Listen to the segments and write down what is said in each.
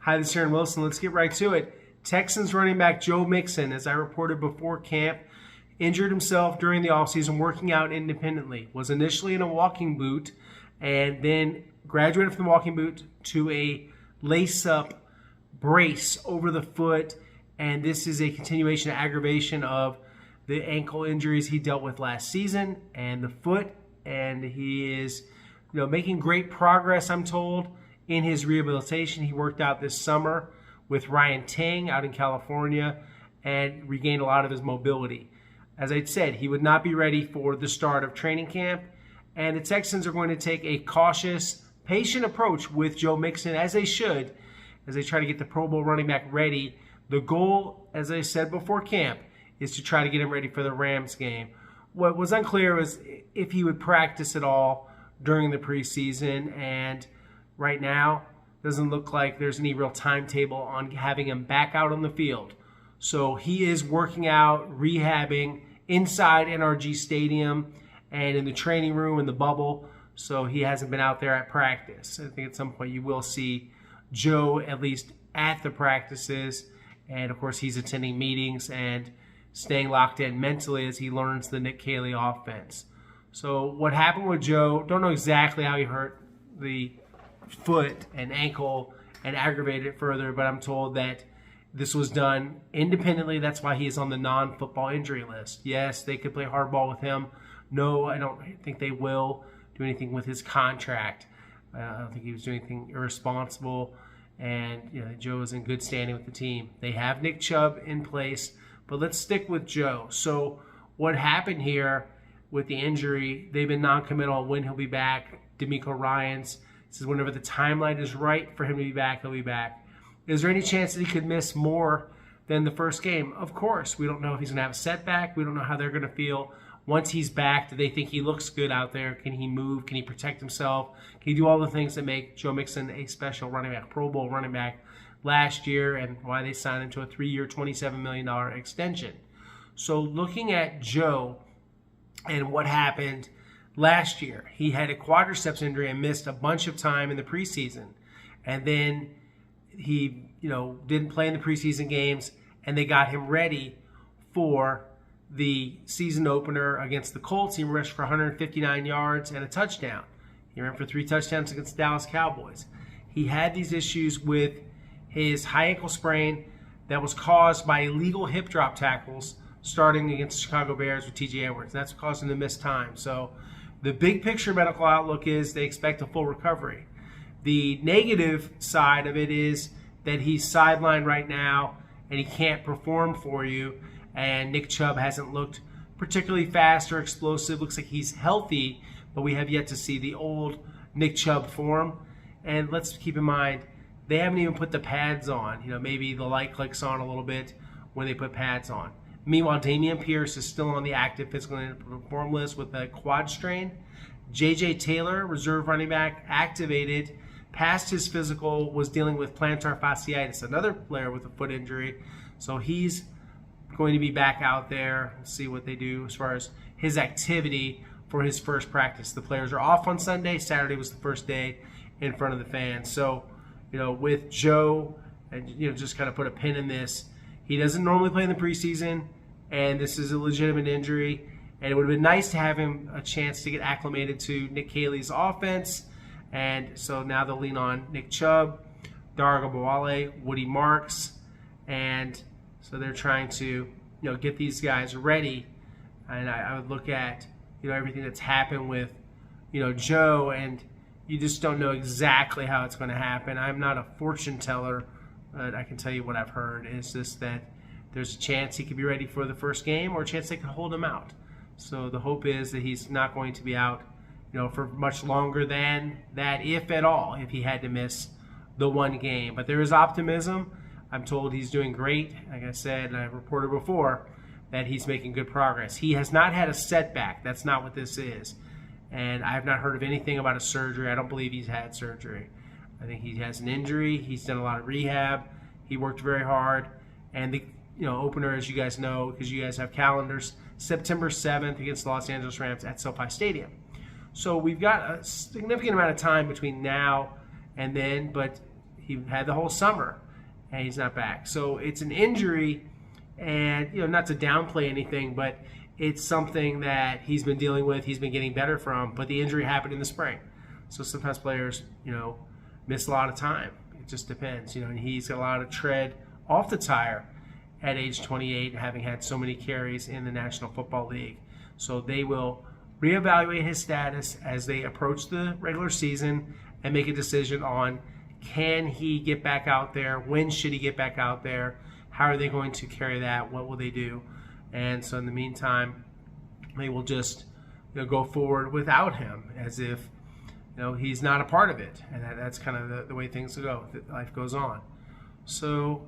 Hi, this is Aaron Wilson. Let's get right to it. Texans running back Joe Mixon, as I reported before camp, injured himself during the offseason working out independently. Was initially in a walking boot and then graduated from the walking boot to a lace-up brace over the foot. And this is a continuation, aggravation of the ankle injuries he dealt with last season and the foot. And he is, making great progress, I'm told, in his rehabilitation. He worked out this summer with Ryan Tang out in California and regained a lot of his mobility. As I said, he would not be ready for the start of training camp, and the Texans are going to take a cautious, patient approach with Joe Mixon, as they should, as they try to get the Pro Bowl running back ready. The goal, as I said before camp, is to try to get him ready for the Rams game. What was unclear was if he would practice at all during the preseason, and right now doesn't look like there's any real timetable on having him back out on the field. So he is working out, rehabbing inside NRG Stadium and in the training room in the bubble. So he hasn't been out there at practice. I think at some point you will see Joe at least at the practices. And of course he's attending meetings and staying locked in mentally as he learns the Nick Caley offense. So what happened with Joe, don't know exactly how he hurt the foot and ankle and aggravated it further, but I'm told that this was done independently. That's why he is on the non-football injury list. Yes, they could play hardball with him. No, I don't think they will do anything with his contract. I don't think he was doing anything irresponsible. And Joe is in good standing with the team. They have Nick Chubb in place, but let's stick with Joe. So what happened here with the injury, they've been non-committal on when he'll be back. D'Amico Ryans says whenever the timeline is right for him to be back, he'll be back. Is there any chance that he could miss more than the first game? Of course. We don't know if he's going to have a setback. We don't know how they're going to feel once he's back. Do they think he looks good out there? Can he move? Can he protect himself? Can he do all the things that make Joe Mixon a special running back, Pro Bowl running back last year, and why they signed him to a 3-year, $27 million extension? So looking at Joe and what happened last year, he had a quadriceps injury and missed a bunch of time in the preseason. And then he, didn't play in the preseason games, and they got him ready for the season opener against the Colts. He rushed for 159 yards and a touchdown. He ran for 3 touchdowns against the Dallas Cowboys. He had these issues with his high ankle sprain that was caused by illegal hip drop tackles starting against the Chicago Bears with T.J. Edwards. That's what caused him to miss time. So the big picture medical outlook is they expect a full recovery. The negative side of it is that he's sidelined right now and he can't perform for you. And Nick Chubb hasn't looked particularly fast or explosive. Looks like he's healthy, but we have yet to see the old Nick Chubb form. And let's keep in mind, they haven't even put the pads on. Maybe the light clicks on a little bit when they put pads on. Meanwhile, Dameon Pierce is still on the active physical and perform list with a quad strain. J.J. Taylor, reserve running back, activated, passed his physical, was dealing with plantar fasciitis, another player with a foot injury. So he's going to be back out there. We'll see what they do as far as his activity for his first practice. The players are off on Sunday. Saturday was the first day in front of the fans. So, with Joe, and just kind of put a pin in this, he doesn't normally play in the preseason, and this is a legitimate injury. And it would have been nice to have him a chance to get acclimated to Nick Caley's offense. And so now they'll lean on Nick Chubb, Darga Bawale, Woody Marks, and so they're trying to get these guys ready. And I would look at everything that's happened with Joe, and you just don't know exactly how it's going to happen. I'm not a fortune teller, but I can tell you what I've heard is just that there's a chance he could be ready for the first game, or a chance they could hold him out. So the hope is that he's not going to be out for much longer than that, if at all, if he had to miss the one game. But there is optimism. I'm told he's doing great. Like I said, and I reported before, that he's making good progress. He has not had a setback. That's not what this is. And I have not heard of anything about a surgery. I don't believe he's had surgery. I think he has an injury. He's done a lot of rehab. He worked very hard. And the opener, as you guys know, because you guys have calendars, September 7th against the Los Angeles Rams at SoFi Stadium. So we've got a significant amount of time between now and then, but he had the whole summer, and he's not back. So it's an injury, and not to downplay anything, but it's something that he's been dealing with, he's been getting better from, but the injury happened in the spring. So sometimes players, miss a lot of time. It just depends, and he's got a lot of tread off the tire at age 28, having had so many carries in the National Football League. So they will reevaluate his status as they approach the regular season and make a decision on, can he get back out there? When should he get back out there? How are they going to carry that? What will they do? And so in the meantime, they will just go forward without him as if he's not a part of it. And that's kind of the way things go. Life goes on. So,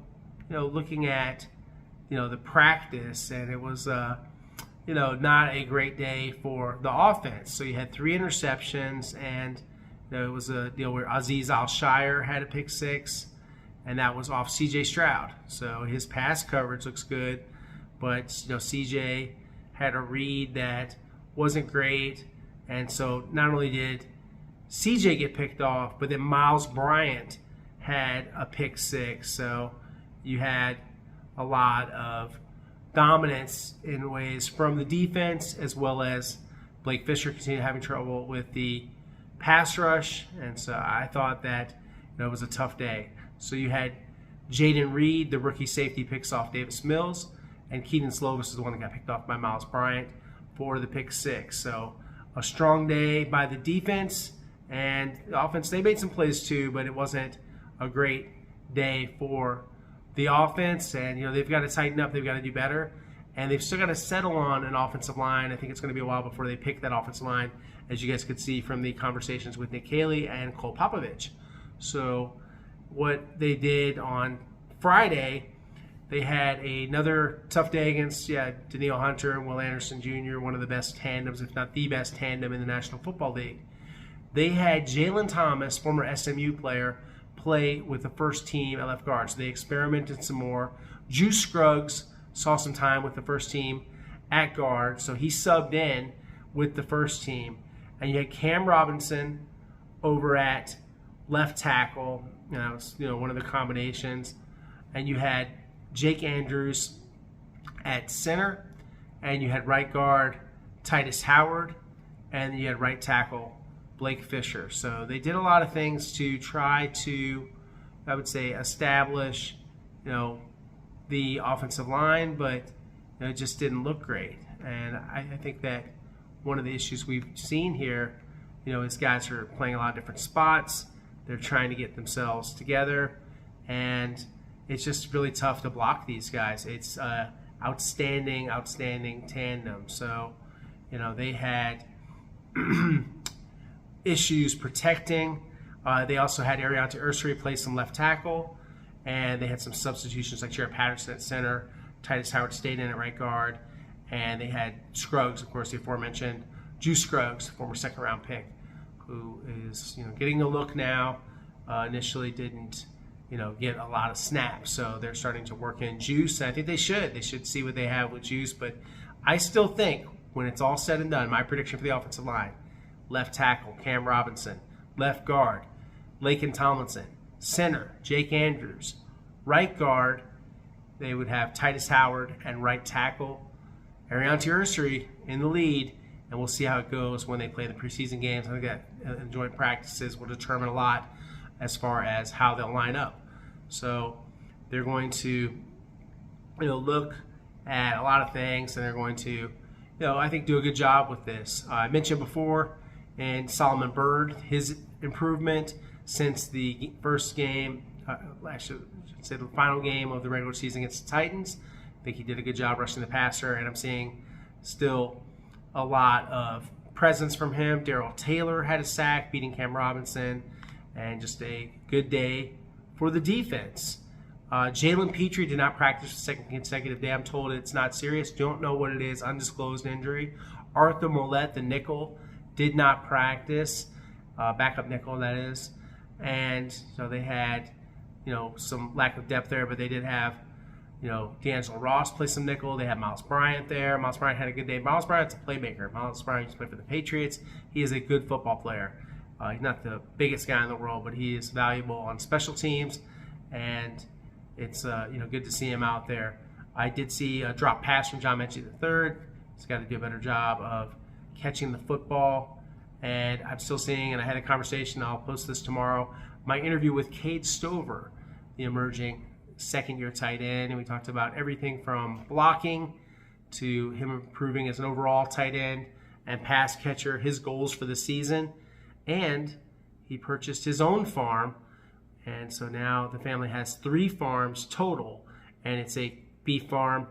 looking at, the practice, and it was, not a great day for the offense. So you had 3 interceptions, and it was a deal where Azeez Al-Shire had a pick 6, and that was off C.J. Stroud. So his pass coverage looks good, but C.J. had a read that wasn't great, and so not only did C.J. get picked off, but then Miles Bryant had a pick 6. So you had a lot of dominance in ways from the defense, as well as Blake Fisher continued having trouble with the pass rush, and so I thought that it was a tough day. So you had Jaden Reed, the rookie safety, picks off Davis Mills, and Keaton Slovis is the one that got picked off by Miles Bryant for the pick 6. So a strong day by the defense, and the offense, they made some plays too, but it wasn't a great day for the offense, and they've got to tighten up, they've got to do better, and they've still got to settle on an offensive line. I think it's going to be a while before they pick that offensive line, as you guys could see from the conversations with Nick Caley and Cole Popovich. So what they did on Friday, they had another tough day against Danielle Hunter and Will Anderson Jr., one of the best tandems, if not the best tandem in the National Football League. They had Jalen Thomas, former SMU player, play with the first team at left guard. So they experimented some more. Juice Scruggs saw some time with the first team at guard, so he subbed in with the first team. And you had Cam Robinson over at left tackle. It's, one of the combinations. And you had Jake Andrews at center, and you had right guard Titus Howard, and you had right tackle Blake Fisher. So they did a lot of things to try to, I would say, establish, the offensive line, but it just didn't look great. And I think that one of the issues we've seen here, is guys are playing a lot of different spots. They're trying to get themselves together, and it's just really tough to block these guys. It's outstanding tandem. So, they had issues protecting. They also had Ariante Ursary play some left tackle, and they had some substitutions like Jared Patterson at center, Titus Howard stayed in at right guard, and they had Scruggs, of course, the aforementioned Juice Scruggs, former second-round pick, who is getting a look now. Initially didn't get a lot of snaps, so they're starting to work in Juice. And I think they should see what they have with Juice, but I still think when it's all said and done, my prediction for the offensive line: left tackle Cam Robinson, left guard Laken Tomlinson, center Jake Andrews, right guard they would have Titus Howard, and right tackle Ariante Ursary in the lead. And we'll see how it goes when they play the preseason games. I think that joint practices will determine a lot as far as how they'll line up. So they're going to look at a lot of things, and they're going to I think do a good job with this. I mentioned before, and Solomon Byrd, his improvement since the first game, I should say the final game of the regular season against the Titans. I think he did a good job rushing the passer, and I'm seeing still a lot of presence from him. Darrell Taylor had a sack, beating Cam Robinson, and just a good day for the defense. Jalen Petrie did not practice the second consecutive day. I'm told it's not serious. Don't know what it is. Undisclosed injury. Arthur Mollett, the nickel, did not practice. Backup nickel, that is. And so they had, some lack of depth there, but they did have, D'Angelo Ross play some nickel. They had Miles Bryant there. Miles Bryant had a good day. Miles Bryant's a playmaker. Miles Bryant used to play for the Patriots. He is a good football player. He's not the biggest guy in the world, but he is valuable on special teams, and it's good to see him out there. I did see a drop pass from John Mechie III. He's got to do a better job of catching the football. And I'm still seeing, and I had a conversation, I'll post this tomorrow, my interview with Cade Stover, the emerging second-year tight end. And we talked about everything from blocking to him improving as an overall tight end and pass catcher, his goals for the season. And he purchased his own farm. And so now the family has 3 farms total. And it's a beef farm,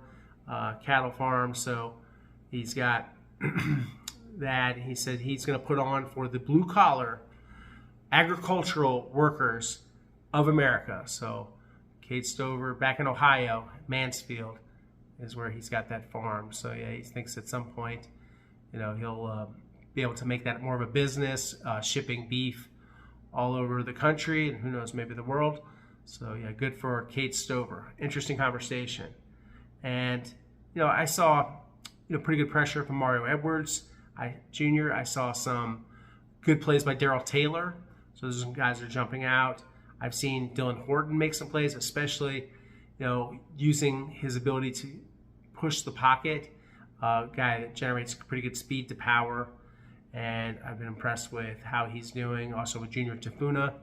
cattle farm. So he's got that. He said he's going to put on for the blue-collar agricultural workers of America. So Cade Stover, back in Ohio, Mansfield, is where he's got that farm. So yeah, he thinks at some point, he'll be able to make that more of a business, shipping beef all over the country, and who knows, maybe the world. So yeah, good for Cade Stover. Interesting conversation. And I saw pretty good pressure from Mario Edwards Jr. I saw some good plays by Darrell Taylor. So those some guys are jumping out. I've seen Dylan Horton make some plays, especially using his ability to push the pocket. Guy that generates pretty good speed to power, and I've been impressed with how he's doing. Also with Junior Tafuna,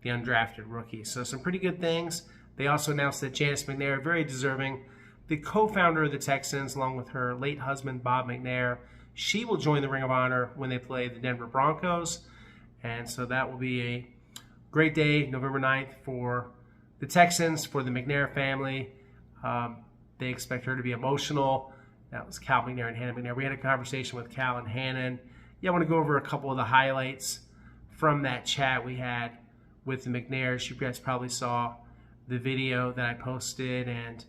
the undrafted rookie. So some pretty good things. They also announced that Janice McNair, very deserving, the co-founder of the Texans, along with her late husband Bob McNair, she will join the Ring of Honor when they play the Denver Broncos. And so that will be a great day, November 9th, for the Texans, for the McNair family. They expect her to be emotional. That was Cal McNair and Hannah McNair. We had a conversation with Cal and Hannah. Yeah, I want to go over a couple of the highlights from that chat we had with the McNairs. You guys probably saw the video that I posted, and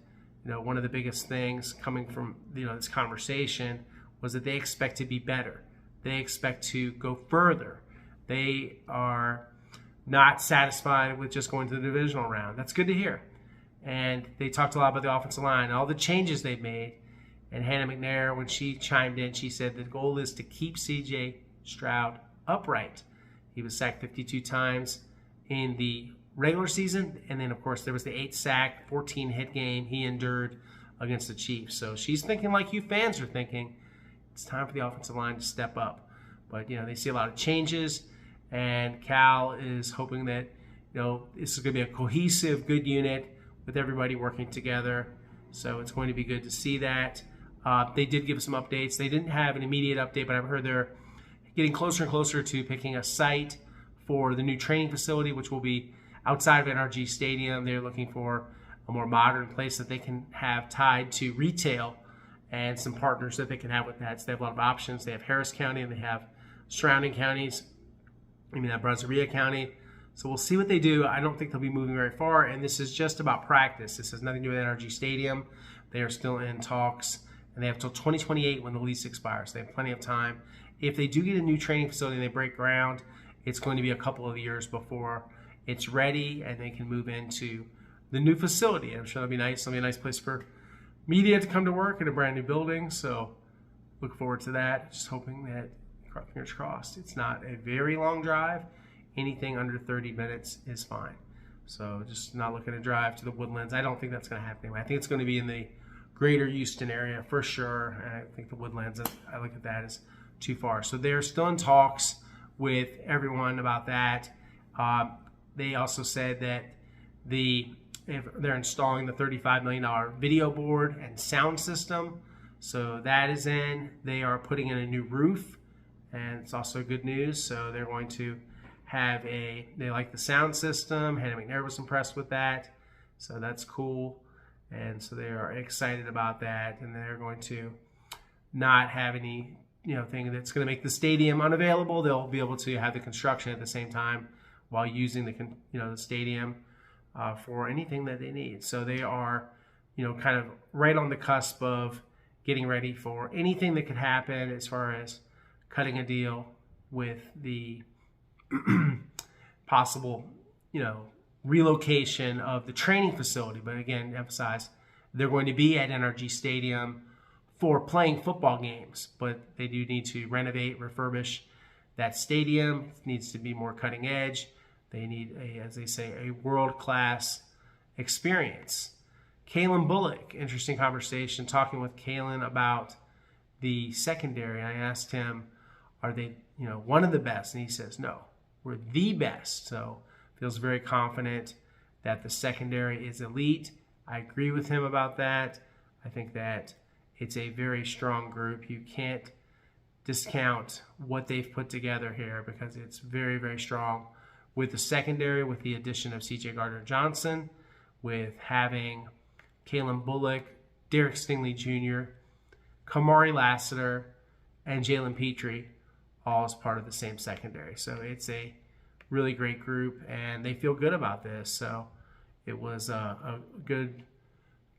one of the biggest things coming from this conversation was that they expect to be better. They expect to go further. They are not satisfied with just going to the divisional round. That's good to hear. And they talked a lot about the offensive line, all the changes they've made. And Hannah McNair, when she chimed in, she said the goal is to keep C.J. Stroud upright. He was sacked 52 times in the regular season, and then, of course, there was the 8-sack, 14-hit game he endured against the Chiefs. So she's thinking like you fans are thinking. It's time for the offensive line to step up. But, they see a lot of changes, and Cal is hoping that, this is going to be a cohesive, good unit with everybody working together. So it's going to be good to see that. They did give some updates. They didn't have an immediate update, but I've heard they're getting closer and closer to picking a site for the new training facility, which will be outside of NRG Stadium. They're looking for a more modern place that they can have tied to retail and some partners that they can have with that. So they have a lot of options. They have Harris County, and they have surrounding counties. That Brazoria County. So we'll see what they do. I don't think they'll be moving very far, and this is just about practice. This has nothing to do with NRG Stadium. They are still in talks, and they have until 2028 when the lease expires. They have plenty of time. If they do get a new training facility and they break ground, it's going to be a couple of years before it's ready and they can move into the new facility. I'm sure that'll be nice. It'll be a nice place for media to come to work in a brand new building. So look forward to that. Just hoping that, fingers crossed, it's not a very long drive. Anything under 30 minutes is fine. So just not looking to drive to the Woodlands. I don't think that's going to happen anyway. I think it's going to be in the greater Houston area for sure. And I think the Woodlands, I look at that as too far. So they're still in talks with everyone about that. They also said that they're installing the $35 million video board and sound system. So that is in. They are putting in a new roof, and it's also good news. So they're going to have they like the sound system. Hannah McNair was impressed with that. So that's cool. And so they are excited about that. And they're going to not have any thing that's going to make the stadium unavailable. They'll be able to have the construction at the same time while using the stadium for anything that they need. So they are kind of right on the cusp of getting ready for anything that could happen as far as cutting a deal with the possible relocation of the training facility. But again, emphasize they're going to be at NRG Stadium for playing football games, but they do need to renovate, refurbish that stadium needs to be more cutting edge. They need, as they say, a world-class experience. Kalen Bullock, interesting conversation, talking with Kalen about the secondary. I asked him, are they, one of the best? And he says, no, we're the best. So feels very confident that the secondary is elite. I agree with him about that. I think that it's a very strong group. You can't discount what they've put together here because it's very, very strong. With the secondary, with the addition of C.J. Gardner-Johnson, with having Kalen Bullock, Derek Stingley Jr., Kamari Lassiter, and Jalen Petrie, all as part of the same secondary. So it's a really great group, and they feel good about this. So it was a good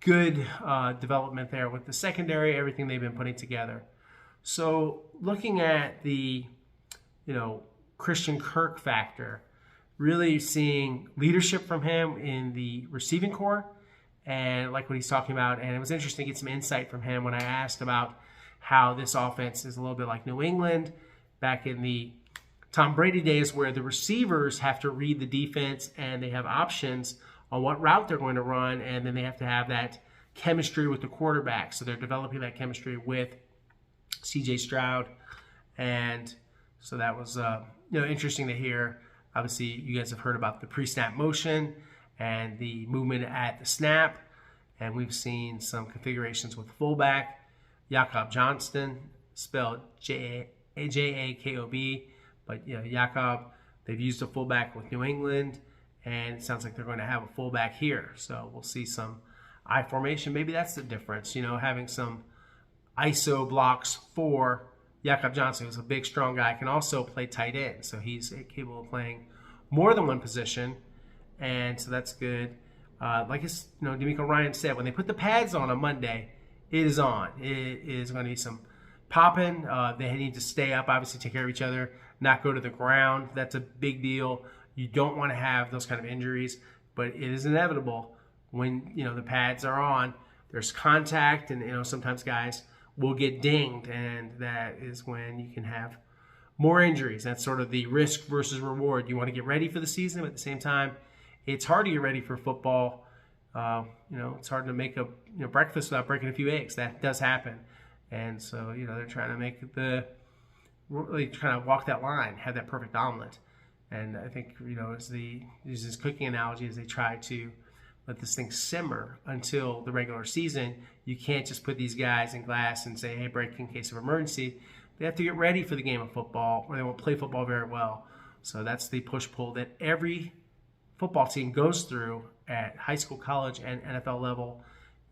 development there with the secondary, everything they've been putting together. So looking at the, Christian Kirk factor, really seeing leadership from him in the receiving corps and like what he's talking about. And it was interesting to get some insight from him when I asked about how this offense is a little bit like New England back in the Tom Brady days, where the receivers have to read the defense and they have options on what route they're going to run, and then they have to have that chemistry with the quarterback. So they're developing that chemistry with C.J. Stroud, and so that was interesting to hear. Obviously, you guys have heard about the pre-snap motion and the movement at the snap, and we've seen some configurations with fullback Jakob Johnston, spelled Jakob, but Jakob. They've used a fullback with New England, and it sounds like they're going to have a fullback here. So we'll see some I formation. Maybe that's the difference, having some ISO blocks for Jakob Johnson, who's a big, strong guy, can also play tight end. So he's capable of playing more than one position, and so that's good. Like D'Amico Ryan said, when they put the pads on Monday, it is on. It is going to be some popping. They need to stay up, obviously take care of each other, not go to the ground. That's a big deal. You don't want to have those kind of injuries, but it is inevitable when the pads are on. There's contact, and sometimes guys will get dinged, and that is when you can have more injuries. That's sort of the risk versus reward. You want to get ready for the season, but at the same time, it's hard to get ready for football. It's hard to make a breakfast without breaking a few eggs. That does happen, and so they're trying to really trying to walk that line, have that perfect omelet. And I think as use this cooking analogy, as they try to let this thing simmer until the regular season. You can't just put these guys in glass and say, hey, break in case of emergency. They have to get ready for the game of football, or they won't play football very well. So that's the push-pull that every football team goes through at high school, college, and NFL level.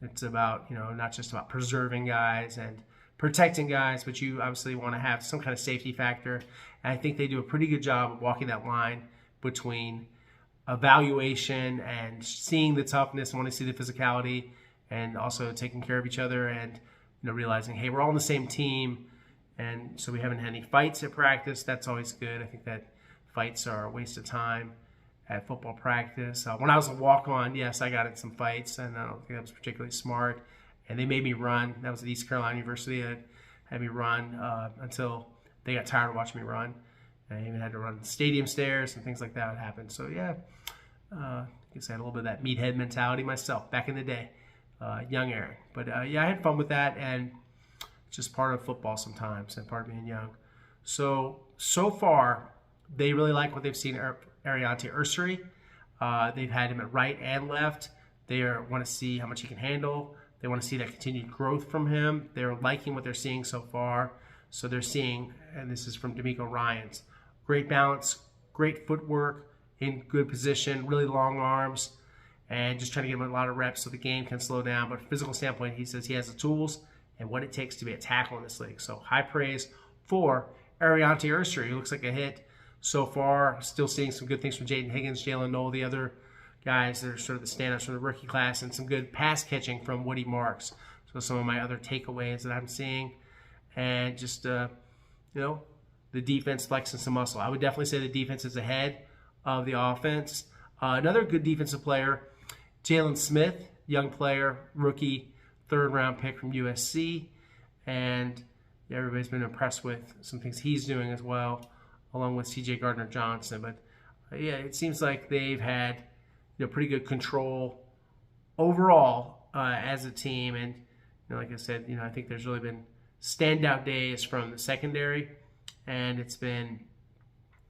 It's about, not just about preserving guys and protecting guys, but you obviously want to have some kind of safety factor. And I think they do a pretty good job of walking that line between evaluation and seeing the toughness and wanting to see the physicality, and also taking care of each other and realizing, hey, we're all on the same team, and so we haven't had any fights at practice. That's always good. I think that fights are a waste of time at football practice. When I was a walk-on, yes, I got in some fights, and I don't think that was particularly smart, and they made me run. That was at East Carolina University. They had me run until they got tired of watching me run. I even had to run stadium stairs and things like that would happen. So, yeah, I guess I had a little bit of that meathead mentality myself back in the day, young Aaron. But, I had fun with that, and it's just part of football sometimes and part of being young. So far, they really like what they've seen Ariante Ursary. They've had him at right and left. They want to see how much he can handle. They want to see that continued growth from him. They're liking what they're seeing so far. So they're seeing, and this is from D'Amico Ryans, great balance, great footwork, in good position, really long arms, and just trying to give him a lot of reps so the game can slow down. But from a physical standpoint, he says he has the tools and what it takes to be a tackle in this league. So high praise for Ariante Ursary, who looks like a hit so far. Still seeing some good things from Jaden Higgins, Jalen Noel, the other guys that are sort of the standouts from the rookie class, and some good pass catching from Woody Marks. So some of my other takeaways that I'm seeing. And just, the defense flexing some muscle. I would definitely say the defense is ahead of the offense. Another good defensive player, Jalen Smith, young player, rookie, third-round pick from USC. And everybody's been impressed with some things he's doing as well. along with C.J. Gardner-Johnson. But yeah, it seems like they've had pretty good control overall as a team. And like I said, I think there's really been standout days from the secondary, and it's been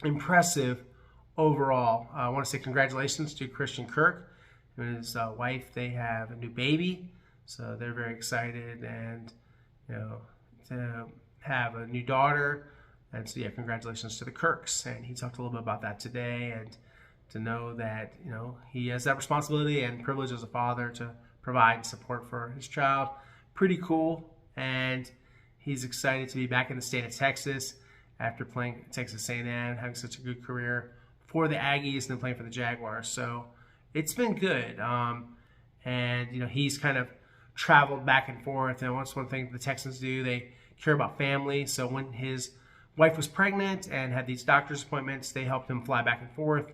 impressive overall. I want to say congratulations to Christian Kirk and his wife. They have a new baby, so they're very excited, and to have a new daughter. And so, yeah, congratulations to the Kirks. And he talked a little bit about that today, and to know that, he has that responsibility and privilege as a father to provide support for his child. Pretty cool. And he's excited to be back in the state of Texas after playing at Texas A&M, having such a good career for the Aggies and then playing for the Jaguars. So it's been good. And, he's kind of traveled back and forth. And that's one thing the Texans do. They care about family. So when his wife was pregnant and had these doctor's appointments, they helped him fly back and forth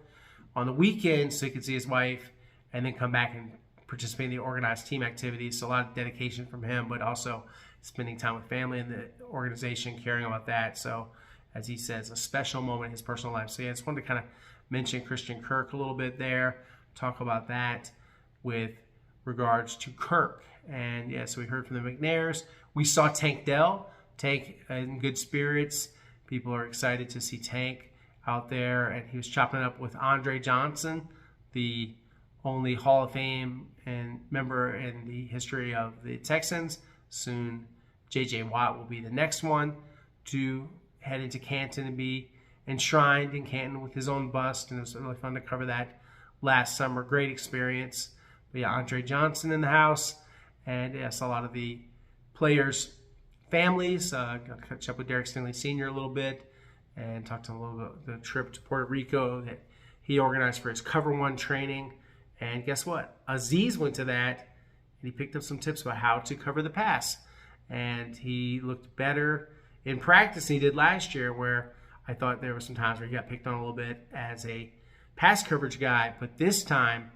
on the weekend so he could see his wife and then come back and participate in the organized team activities. So a lot of dedication from him, but also spending time with family and the organization, caring about that. So as he says, a special moment in his personal life. So yeah, I just wanted to kind of mention Christian Kirk a little bit there, talk about that with regards to Kirk. And yeah, so we heard from the McNairs. We saw Tank Dell. Tank in good spirits. People are excited to see Tank out there, and he was chopping it up with Andre Johnson, the only Hall of Fame and member in the history of the Texans. Soon, J.J. Watt will be the next one to head into Canton and be enshrined in Canton with his own bust, and it was really fun to cover that last summer. Great experience. But yeah, Andre Johnson in the house, and yes, a lot of the players' families. Got to catch up with Derek Stingley Sr. a little bit and talk to him a little bit about the trip to Puerto Rico that he organized for his Cover One training. And guess what? Aziz went to that, and he picked up some tips about how to cover the pass. And he looked better in practice than he did last year, where I thought there were some times where he got picked on a little bit as a pass coverage guy. But this time,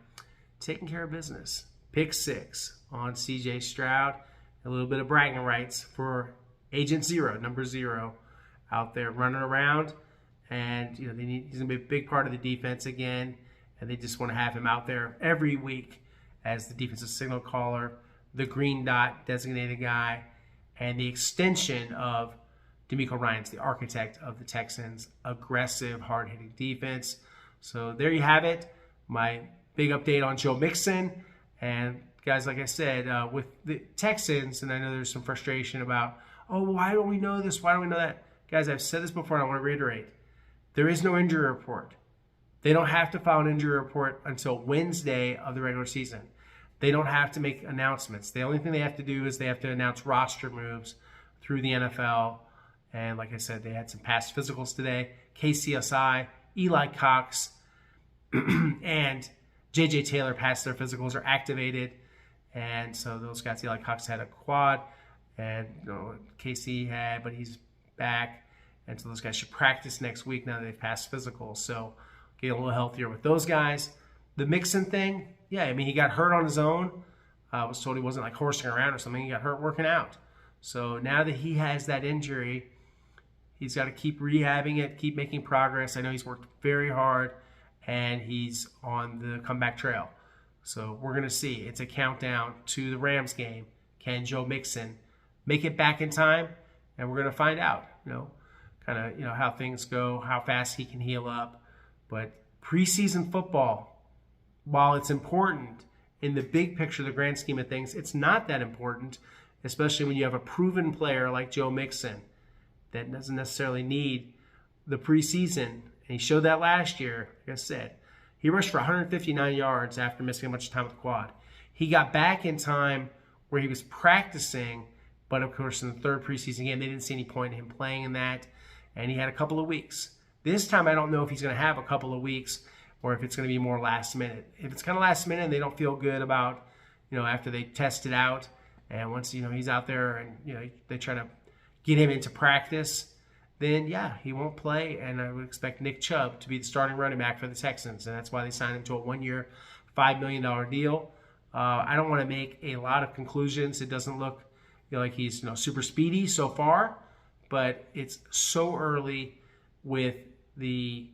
taking care of business. Pick 6 on C.J. Stroud. A little bit of bragging rights for Agent Zero, number 0, out there running around. And, he's going to be a big part of the defense again. And they just want to have him out there every week as the defensive signal caller, the green dot designated guy, and the extension of DeMeco Ryans, the architect of the Texans' aggressive, hard-hitting defense. So there you have it. My big update on Joe Mixon. And guys, like I said, with the Texans, and I know there's some frustration about, why don't we know this? Why don't we know that? Guys, I've said this before, and I want to reiterate. There is no injury report. They don't have to file an injury report until Wednesday of the regular season. They don't have to make announcements. The only thing they have to do is they have to announce roster moves through the NFL. And like I said, they had some past physicals today. KCSI, Eli Cox, and J.J. Taylor passed their physicals, are activated. And so those guys, Eli Cox had a quad, and KC had, but he's back. And so those guys should practice next week now that they've passed physicals. So get a little healthier with those guys. The Mixon thing, yeah, he got hurt on his own. I was told he wasn't like horsing around or something. He got hurt working out. So now that he has that injury, he's got to keep rehabbing it, keep making progress. I know he's worked very hard, and he's on the comeback trail. So we're going to see. It's a countdown to the Rams game. Can Joe Mixon make it back in time? And we're going to find out, how things go, how fast he can heal up. But preseason football, while it's important in the big picture, the grand scheme of things, it's not that important, especially when you have a proven player like Joe Mixon that doesn't necessarily need the preseason. And he showed that last year. Like I said, he rushed for 159 yards after missing a bunch of time with the quad. He got back in time where he was practicing, but of course in the third preseason game, they didn't see any point in him playing in that, and he had a couple of weeks. This time, I don't know if he's going to have a couple of weeks or if it's going to be more last minute. If it's kind of last minute and they don't feel good about, after they test it out, and once, he's out there and, they try to get him into practice, then, yeah, he won't play, and I would expect Nick Chubb to be the starting running back for the Texans, and that's why they signed him to a 1-year, $5 million deal. I don't want to make a lot of conclusions. It doesn't look like he's super speedy so far, but it's so early with the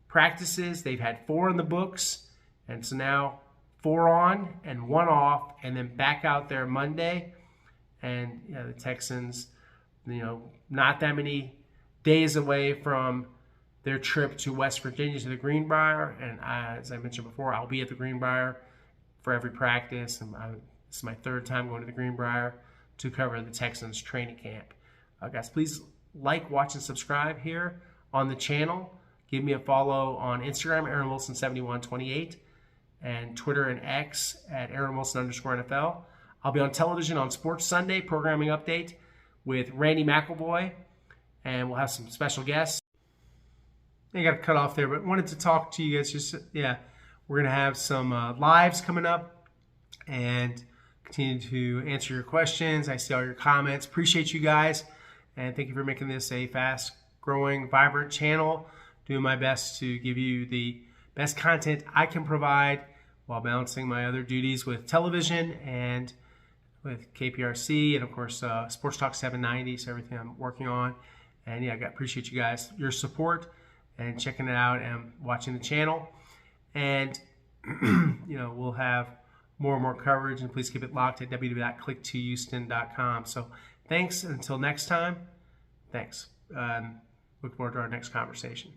practices. They've had 4 in the books, and so now 4 on and 1 off, and then back out there Monday. And the Texans, not that many days away from their trip to West Virginia to the Greenbrier. And as I mentioned before, I'll be at the Greenbrier for every practice. And this is my 3rd time going to the Greenbrier to cover the Texans training camp. Guys, please like, watch, and subscribe here on the channel. Give me a follow on Instagram, AaronWilson7128, and Twitter and X at AaronWilson_NFL. I'll be on television on Sports Sunday, programming update with Randy McElvoy, and we'll have some special guests. I got to cut off there, but wanted to talk to you guys. We're going to have some lives coming up and continue to answer your questions. I see all your comments. Appreciate you guys, and thank you for making this a fast-growing, vibrant channel. Doing my best to give you the best content I can provide while balancing my other duties with television and with KPRC and, of course, Sports Talk 790, so everything I'm working on. And, I appreciate you guys, your support and checking it out and watching the channel. And, we'll have more and more coverage, and please keep it locked at www.click2houston.com. So thanks. Until next time, thanks. Look forward to our next conversation.